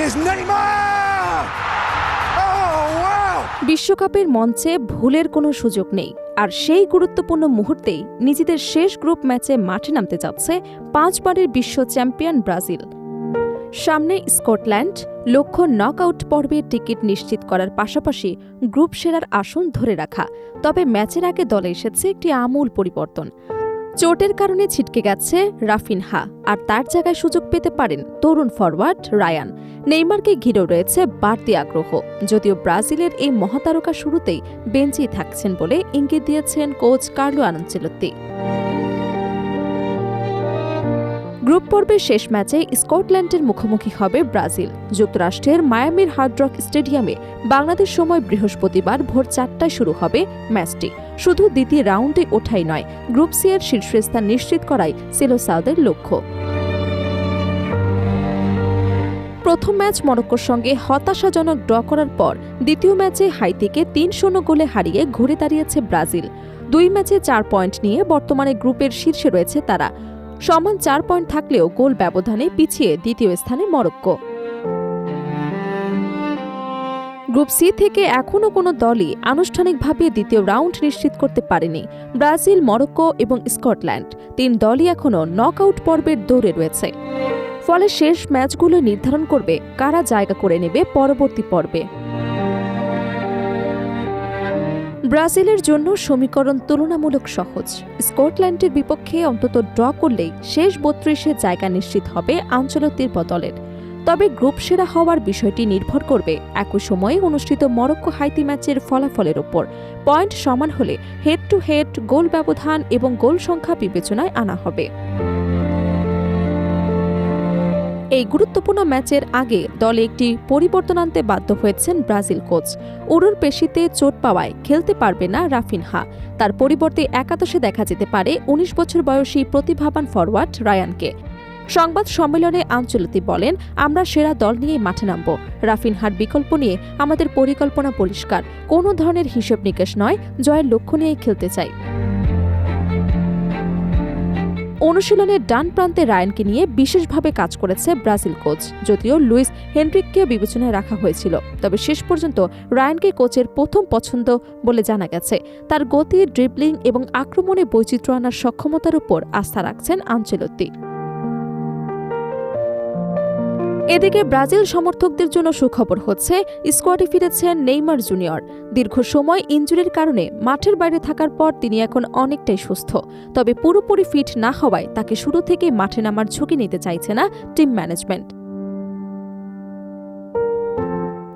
is Neymar! Oh, wow! বিশ্বকাপের মঞ্চে ভুলের কোনো সুযোগ নেই, আর সেই গুরুত্বপূর্ণ মুহূর্তেই নিজেদের শেষ গ্রুপ ম্যাচে মাঠে নামতে যাচ্ছে 5 বারের বিশ্ব চ্যাম্পিয়ন ব্রাজিল। সামনে স্কটল্যান্ড, লক্ষ্য নকআউট পর্বের টিকিট নিশ্চিত করার পাশাপাশি গ্রুপ সেরার আসন ধরে রাখা। তবে ম্যাচের আগে দলে এসেছে একটি আমূল পরিবর্তন। চোটের কারণে ছিটকে গেছে রাফিনহা, আর তার জায়গায় সুযোগ পেতে পারেন তরুণ ফরওয়ার্ড রায়ান। নেইমারকে ঘিরেও রয়েছে বাড়তি আগ্রহ, যদিও ব্রাজিলের এই মহাতারকা শুরুতেই বেঞ্চেই থাকছেন বলে ইঙ্গিত দিয়েছেন কোচ কার্লো আনচেলত্তি। গ্রুপ পর্বের শেষ ম্যাচে স্কটল্যান্ডের মুখোমুখি হবে ব্রাজিল। যুক্তরাষ্ট্রের মায়ামির হার্ড রক স্টেডিয়ামে বাংলাদেশ সময় বৃহস্পতিবার ভোর 4টায় শুরু হবে ম্যাচটি। শুধু দ্বিতীয় রাউন্ডে ওঠাই নয়, গ্রুপ সি এর শীর্ষস্থান নিশ্চিত করাই সেলোসাউদের লক্ষ্য। প্রথম ম্যাচ মরক্কোর সঙ্গে হতাশাজনক ড্র করার পর দ্বিতীয় ম্যাচে হাইতিকে 3-0 গোলে হারিয়ে ঘুরে দাঁড়িয়েছে ব্রাজিল। 2 ম্যাচে 4 পয়েন্ট নিয়ে বর্তমানে গ্রুপের শীর্ষে রয়েছে তারা। সমান 4 পয়েন্ট থাকলেও গোল ব্যবধানে পিছিয়ে দ্বিতীয় স্থানে মরক্কো। গ্রুপ সি থেকে এখনও কোনো দলই আনুষ্ঠানিকভাবে দ্বিতীয় রাউন্ড নিশ্চিত করতে পারেনি। ব্রাজিল, মরক্কো এবং স্কটল্যান্ড 3 দলই এখনও নকআউট পর্বের দৌড়ে রয়েছে। ফলে শেষ ম্যাচগুলো নির্ধারণ করবে কারা জায়গা করে নেবে পরবর্তী পর্বে। ব্রাজিলের জন্য সমীকরণ তুলনামূলক সহজ। স্কটল্যান্ডের বিপক্ষে অন্তত ড্র করলেই শেষ 32-এ জায়গা নিশ্চিত হবে আনচেলত্তির দলের। তবে গ্রুপ সেরা হওয়ার বিষয়টি নির্ভর করবে একই সময়ে অনুষ্ঠিত মরক্কো হাইতি ম্যাচের ফলাফলের ওপর। পয়েন্ট সমান হলে হেড টু হেড, গোল ব্যবধান এবং গোল সংখ্যা বিবেচনায় আনা হবে। এই গুরুত্বপূর্ণ ম্যাচের আগে দলে একটি পরিবর্তন আনতে বাধ্য হয়েছেন ব্রাজিল কোচ। উরুর পেশিতে চোট পাওয়ায় খেলতে পারবে না রাফিনহা। তার পরিবর্তে একাদশে দেখা যেতে পারে 19 বছর বয়সী প্রতিভাবান ফরওয়ার্ড রায়ানকে। সংবাদ সম্মেলনে আনচেলত্তি বলেন, আমরা সেরা দল নিয়েই মাঠে নামব। রাফিনহার বিকল্প নিয়ে আমাদের পরিকল্পনা পরিষ্কার। কোনো ধরনের হিসেব নিকেশ নয়, জয়ের লক্ষ্য নিয়েই খেলতে চাই। অনুশীলনের ডান প্রান্তে রায়ানকে নিয়ে বিশেষভাবে কাজ করেছে ব্রাজিল কোচ। যদিও লুইস হেনরিককেও বিবেচনায় রাখা হয়েছিল, তবে শেষ পর্যন্ত রায়ানকে কোচের প্রথম পছন্দ বলে জানা গেছে। তার গতি, ড্রিবলিং এবং আক্রমণে বৈচিত্র্য আনার সক্ষমতার উপর আস্থা রাখছেন আনচেলত্তি। এদিকে ব্রাজিল সমর্থকদের জন্য সুখবর হচ্ছে, স্কোয়াডে ফিরেছেন নেইমার জুনিয়র। দীর্ঘ সময় ইনজুরির কারণে মাঠের বাইরে থাকার পর তিনি এখন অনেকটাই সুস্থ। তবে পুরোপুরি ফিট না হওয়ায় তাকে শুরু থেকে মাঠে নামার ঝুঁকি নিতে চাইছে না টিম ম্যানেজমেন্ট।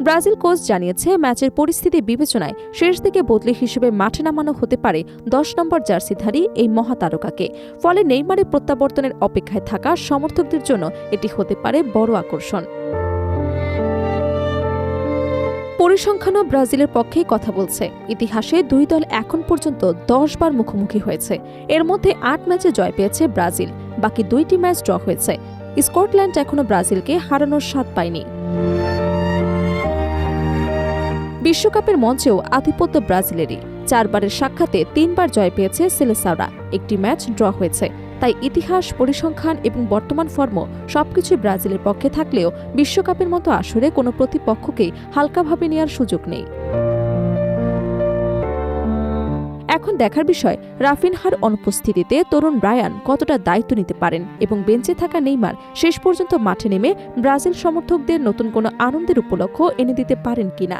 ব্রাজিল কোচ জানিয়েছে, ম্যাচের পরিস্থিতি বিবেচনায় শেষ দিকে বদলি হিসেবে মাঠে নামানো হতে পারে 10 নম্বর জার্সিধারী এই মহাতারকাকে। ফলে নেইমারের প্রত্যাবর্তনের অপেক্ষায় থাকা সমর্থকদের জন্য এটি হতে পারে বড় আকর্ষণ। পরিসংখ্যানও ব্রাজিলের পক্ষেই কথা বলছে। ইতিহাসে 2 দল এখন পর্যন্ত 10 বার মুখোমুখি হয়েছে। এর মধ্যে 8 ম্যাচে জয় পেয়েছে ব্রাজিল, বাকি 2টি ম্যাচ ড্র হয়েছে। স্কটল্যান্ড এখনও ব্রাজিলকে হারানোর স্বাদ পায়নি। বিশ্বকাপের মঞ্চেও আধিপত্য ব্রাজিলেরই। 4 বারের সাক্ষাতে 3 বার জয় পেয়েছে সেলেসাওরা, একটি ম্যাচ ড্র হয়েছে। তাই ইতিহাস, পরিসংখ্যান এবং বর্তমান ফর্ম সবকিছুই ব্রাজিলের পক্ষে থাকলেও বিশ্বকাপের মতো আসরে কোনো প্রতিপক্ষকেই হালকাভাবে নেওয়ার সুযোগ নেই। এখন দেখার বিষয়, রাফিনহার অনুপস্থিতিতে তরুণ রায়ান কতটা দায়িত্ব নিতে পারেন এবং বেঞ্চে থাকা নেইমার শেষ পর্যন্ত মাঠে নেমে ব্রাজিল সমর্থকদের নতুন কোনো আনন্দের উপলক্ষ এনে দিতে পারেন কিনা।